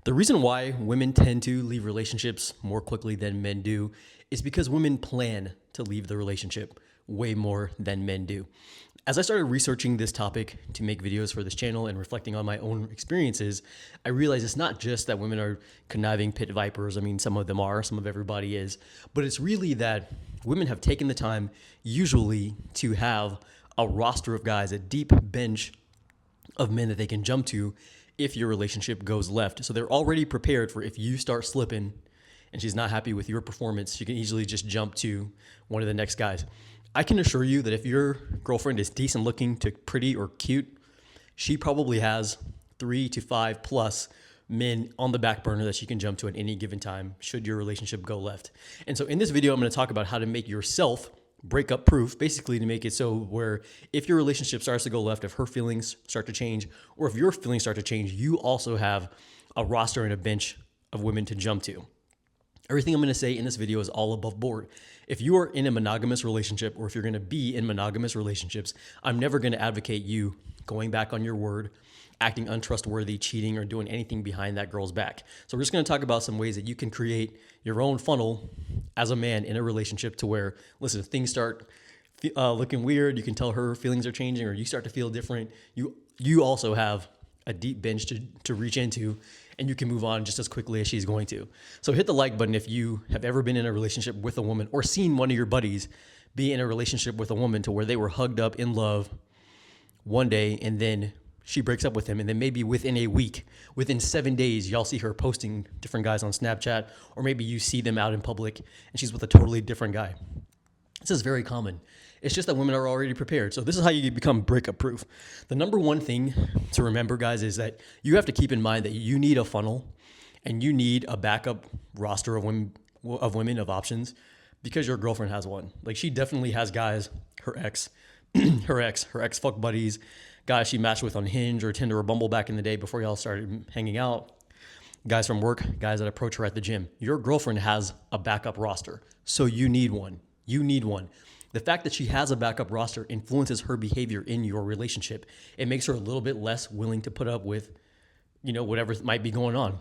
The reason why women tend to leave relationships more quickly than men do is because women plan to leave the relationship way more than men do. As I started researching this topic to make videos for this channel and reflecting on my own experiences, I realized it's not just that women are conniving pit vipers. I mean, some of them are, some of everybody is, but it's really that women have taken the time usually to have a roster of guys, a deep bench of men that they can jump to if your relationship goes left. So they're already prepared for if you start slipping and she's not happy with your performance, you can easily just jump to one of the next guys. I can assure you that if your girlfriend is decent looking to pretty or cute, she probably has 3 to 5 plus men on the back burner that she can jump to at any given time should your relationship go left. And so in this video, I'm going to talk about how to make yourself breakup proof, basically to make it so where if your relationship starts to go left, if her feelings start to change, or if your feelings start to change, you also have a roster and a bench of women to jump to. Everything I'm going to say in this video is all above board. If you are in a monogamous relationship, or if you're going to be in monogamous relationships, I'm never going to advocate you going back on your word, acting untrustworthy, cheating, or doing anything behind that girl's back. So we're just going to talk about some ways that you can create your own funnel as a man in a relationship to where, listen, if things start looking weird, you can tell her feelings are changing, or you start to feel different. You also have a deep bench to reach into, and you can move on just as quickly as she's going to. So hit the like button if you have ever been in a relationship with a woman or seen one of your buddies be in a relationship with a woman to where they were hugged up in love one day and then she breaks up with him, and then maybe within a week, within 7 days, y'all see her posting different guys on Snapchat, or maybe you see them out in public and she's with a totally different guy. This is very common. It's just that women are already prepared. So this is how you become breakup proof. The number one thing to remember, guys, is that you have to keep in mind that you need a funnel and you need a backup roster of women of options, because your girlfriend has one. Like, she definitely has guys, her ex fuck buddies, guys she matched with on Hinge or Tinder or Bumble back in the day before y'all started hanging out, guys from work, guys that approach her at the gym. Your girlfriend has a backup roster, so you need one. You need one. The fact that she has a backup roster influences her behavior in your relationship. It makes her a little bit less willing to put up with, whatever might be going on.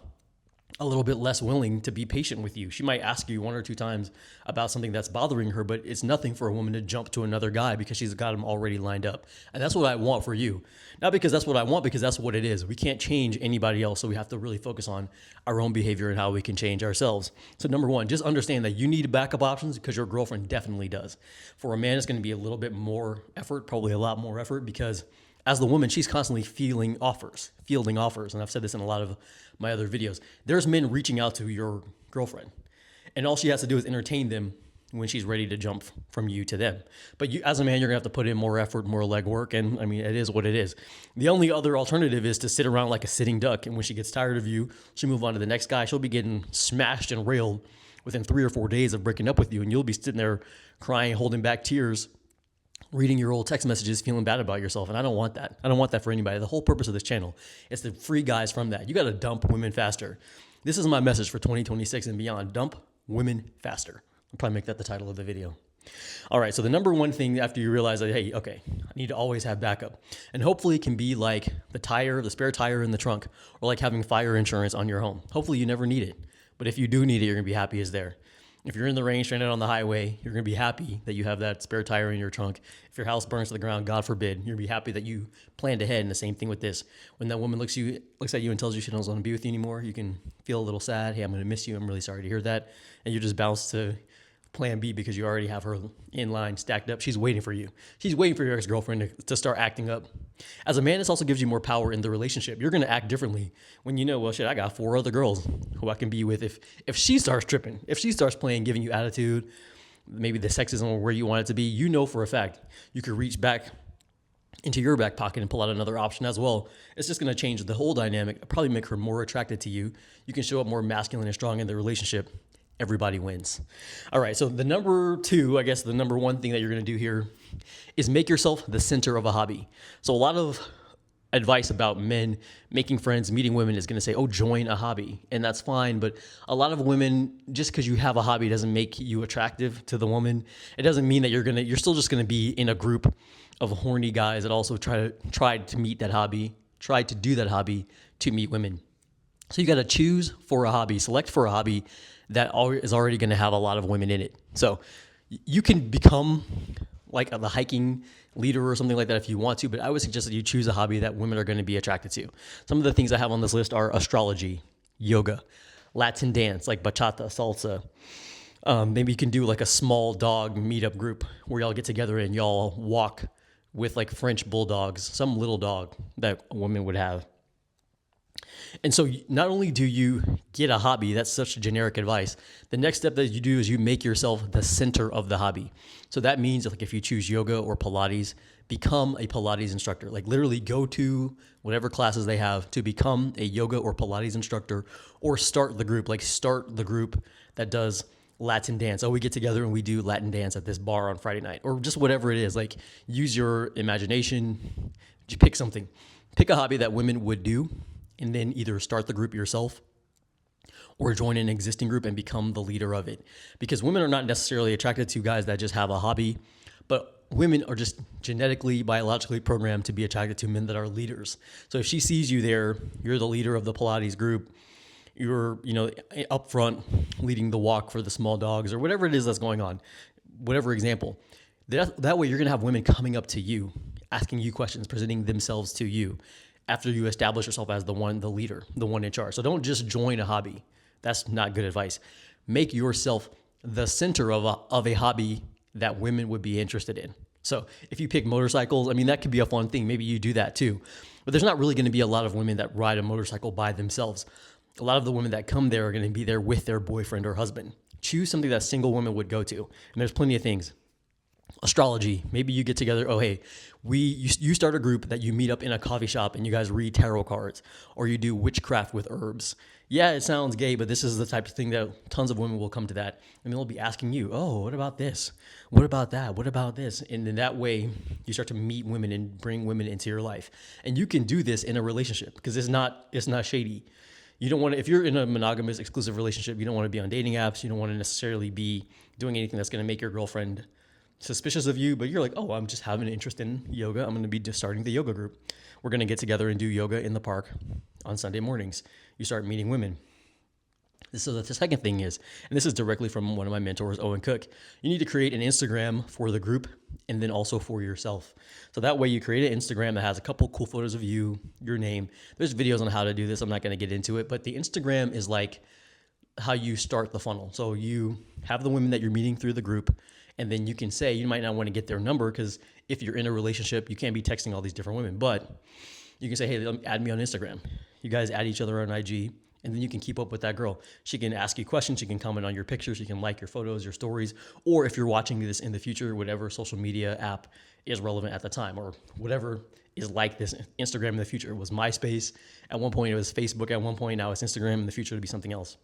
A little bit less willing to be patient with you. She might ask you 1 or 2 times about something that's bothering her, but it's nothing for a woman to jump to another guy because she's got him already lined up. And that's what I want for you. Not because that's what I want, because that's what it is. We can't change anybody else, so we have to really focus on our own behavior and how we can change ourselves. So number one, just understand that you need backup options because your girlfriend definitely does. For a man, it's going to be a little bit more effort, probably a lot more effort, because as the woman, she's constantly fielding offers. And I've said this in a lot of my other videos. There's men reaching out to your girlfriend, and all she has to do is entertain them when she's ready to jump from you to them. But you, as a man, you're gonna have to put in more effort, more legwork, and I mean, it is what it is. The only other alternative is to sit around like a sitting duck, and when she gets tired of you, she'll move on to the next guy. She'll be getting smashed and railed within 3 or 4 days of breaking up with you, and you'll be sitting there crying, holding back tears, reading your old text messages, feeling bad about yourself. And I don't want that. I don't want that for anybody. The whole purpose of this channel is to free guys from that. You got to dump women faster. This is my message for 2026 and beyond. Dump women faster. I'll probably make that the title of the video. All right. So the number one thing after you realize that, hey, okay, I need to always have backup, and hopefully it can be like the spare tire in the trunk, or like having fire insurance on your home. Hopefully you never need it. But if you do need it, you're going to be happy it's there. If you're in the rain, stranded on the highway, you're going to be happy that you have that spare tire in your trunk. If your house burns to the ground, God forbid, you're going to be happy that you planned ahead. And the same thing with this. When that woman looks at you and tells you she doesn't want to be with you anymore, you can feel a little sad. Hey, I'm going to miss you. I'm really sorry to hear that. And you just bounce to plan B because you already have her in line stacked up. She's waiting for you. She's waiting for your ex-girlfriend to start acting up. As a man, this also gives you more power in the relationship. You're going to act differently when you know, well, shit, I got 4 other girls who I can be with. If she starts tripping, if she starts playing, giving you attitude, maybe the sex isn't where you want it to be, you know for a fact you could reach back into your back pocket and pull out another option as well. It's just going to change the whole dynamic, probably make her more attracted to you. You can show up more masculine and strong in the relationship. Everybody wins. All right, so the number 2, I guess the number 1 thing that you're going to do here is make yourself the center of a hobby. So a lot of advice about men making friends, meeting women is going to say, oh, join a hobby. And that's fine. But a lot of women, just because you have a hobby doesn't make you attractive to the woman. It doesn't mean that you're still just going to be in a group of horny guys that also tried to meet that hobby, tried to do that hobby to meet women. So you got to choose for a hobby, select for a hobby that is already going to have a lot of women in it. So you can become like the hiking leader or something like that if you want to, but I would suggest that you choose a hobby that women are going to be attracted to. Some of the things I have on this list are astrology, yoga, Latin dance like bachata, salsa. Maybe you can do like a small dog meetup group where y'all get together and y'all walk with like French bulldogs, some little dog that a woman would have. And so not only do you get a hobby, that's such generic advice. The next step that you do is you make yourself the center of the hobby. So that means like if you choose yoga or Pilates, become a Pilates instructor. Like literally go to whatever classes they have to become a yoga or Pilates instructor, or start the group, like start the group that does Latin dance. Oh, we get together and we do Latin dance at this bar on Friday night, or just whatever it is. Like use your imagination, just pick something, pick a hobby that women would do, and then either start the group yourself or join an existing group and become the leader of it. Because women are not necessarily attracted to guys that just have a hobby, but women are just genetically, biologically programmed to be attracted to men that are leaders. So if she sees you there, you're the leader of the Pilates group, you're, up front leading the walk for the small dogs or whatever it is that's going on, whatever example. That way you're going to have women coming up to you, asking you questions, presenting themselves to you after you establish yourself as the leader, the one in charge. So don't just join a hobby. That's not good advice. Make yourself the center of a hobby that women would be interested in. So if you pick motorcycles, that could be a fun thing. Maybe you do that too. But there's not really going to be a lot of women that ride a motorcycle by themselves. A lot of the women that come there are going to be there with their boyfriend or husband. Choose something that single women would go to. And there's plenty of things. Astrology, maybe you get together, oh, hey, you start a group that you meet up in a coffee shop and you guys read tarot cards, or you do witchcraft with herbs. Yeah, it sounds gay, but this is the type of thing that tons of women will come to that, and they'll be asking you, oh, what about this? What about that? What about this? And in that way, you start to meet women and bring women into your life. And you can do this in a relationship because it's not shady. You don't want to, if you're in a monogamous exclusive relationship, you don't want to be on dating apps. You don't want to necessarily be doing anything that's going to make your girlfriend suspicious of you, but you're like, oh, I'm just having an interest in yoga. I'm going to be just starting the yoga group. We're going to get together and do yoga in the park on Sunday mornings. You start meeting women. So the second thing is, and this is directly from one of my mentors, Owen Cook, you need to create an Instagram for the group and then also for yourself. So that way you create an Instagram that has a couple cool photos of you, your name. There's videos on how to do this. I'm not going to get into it, but the Instagram is like how you start the funnel. So you have the women that you're meeting through the group, and then you can say, you might not want to get their number because if you're in a relationship, you can't be texting all these different women, but you can say, hey, add me on Instagram. You guys add each other on IG, and then you can keep up with that girl. She can ask you questions. She can comment on your pictures. She can like your photos, your stories, or if you're watching this in the future, whatever social media app is relevant at the time, or whatever is like this Instagram in the future. It was MySpace. At one point, it was Facebook. At one point, now it's Instagram. In the future, it'll be something else.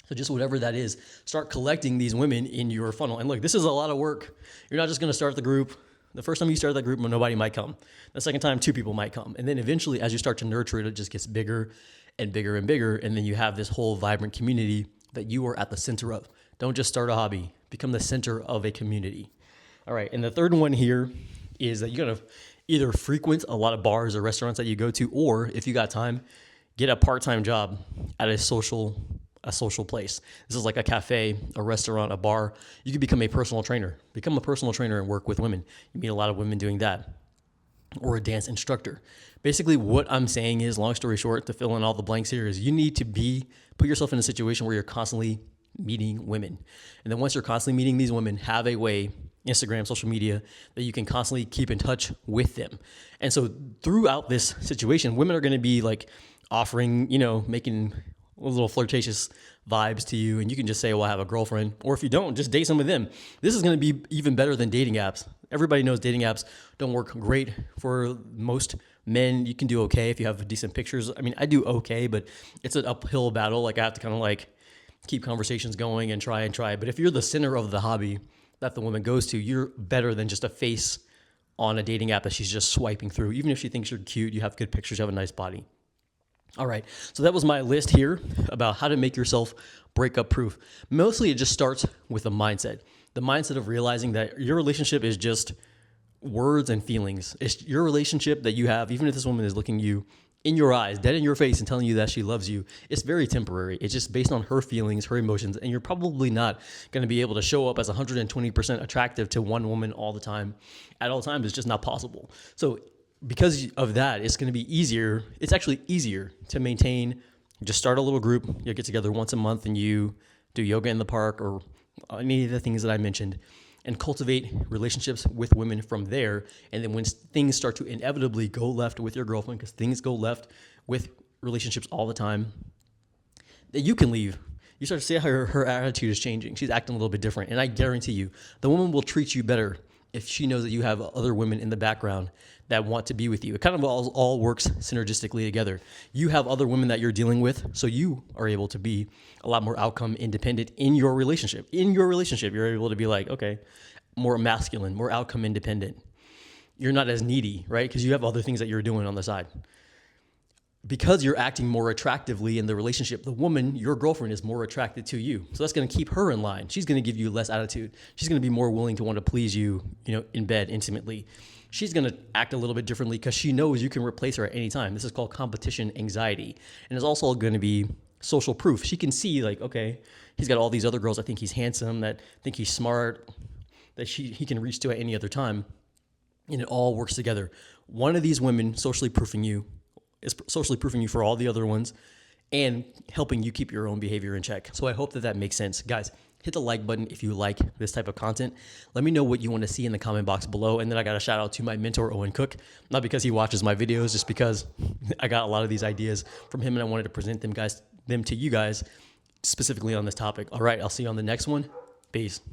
So just whatever that is, start collecting these women in your funnel. And look, this is a lot of work. You're not just going to start the group. The first time you start that group, nobody might come. The second time, 2 people might come. And then eventually, as you start to nurture it, it just gets bigger and bigger and bigger. And then you have this whole vibrant community that you are at the center of. Don't just start a hobby. Become the center of a community. All right. And the third one here is that you're going to either frequent a lot of bars or restaurants that you go to, or if you got time, get a part-time job at a social place. This is like a cafe, a restaurant, a bar. You could become a personal trainer. Become a personal trainer and work with women. You meet a lot of women doing that. Or a dance instructor. Basically, what I'm saying is, long story short, to fill in all the blanks here, is you need to put yourself in a situation where you're constantly meeting women. And then once you're constantly meeting these women, have a way, Instagram, social media, that you can constantly keep in touch with them. And so throughout this situation, women are going to be like offering, making little flirtatious vibes to you, and you can just say, well, I have a girlfriend, or if you don't, just date some of them. This is going to be even better than dating apps. Everybody knows dating apps don't work great for most men. You can do okay if you have decent pictures. I do okay, but it's an uphill battle. Like I have to kind of keep conversations going and try. But if you're the center of the hobby that the woman goes to, you're better than just a face on a dating app that she's just swiping through. Even if she thinks you're cute, you have good pictures, you have a nice body. All right, so that was my list here about how to make yourself breakup proof. Mostly it just starts with the mindset of realizing that your relationship is just words and feelings. It's your relationship that you have, even if this woman is looking you in your eyes, dead in your face, and telling you that she loves you, it's very temporary. It's just based on her feelings, her emotions, and you're probably not going to be able to show up as 120% attractive to one woman all the time. At all times, it's just not possible. So because of that, it's going to be easier. It's actually easier to maintain. Just start a little group. You get together once a month and you do yoga in the park or any of the things that I mentioned, and cultivate relationships with women from there. And then when things start to inevitably go left with your girlfriend, because things go left with relationships all the time, that you can leave. You start to see how her attitude is changing. She's acting a little bit different. And I guarantee you, the woman will treat you better if she knows that you have other women in the background that want to be with you. It kind of all works synergistically together. You have other women that you're dealing with, so you are able to be a lot more outcome independent in your relationship. In your relationship, you're able to be like, okay, more masculine, more outcome independent. You're not as needy, right? Because you have other things that you're doing on the side. Because you're acting more attractively in the relationship, the woman, your girlfriend, is more attracted to you. So that's going to keep her in line. She's going to give you less attitude. She's going to be more willing to want to please you, in bed intimately. She's going to act a little bit differently because she knows you can replace her at any time. This is called competition anxiety. And it's also going to be social proof. She can see like, okay, he's got all these other girls that think he's handsome, that think he's smart, that he can reach to at any other time. And it all works together. One of these women socially proofing you is socially proofing you for all the other ones and helping you keep your own behavior in check. So I hope that makes sense. Guys, hit the like button if you like this type of content. Let me know what you want to see in the comment box below. And then I got a shout out to my mentor, Owen Cook, not because he watches my videos, just because I got a lot of these ideas from him and I wanted to present them to you guys specifically on this topic. All right, I'll see you on the next one. Peace.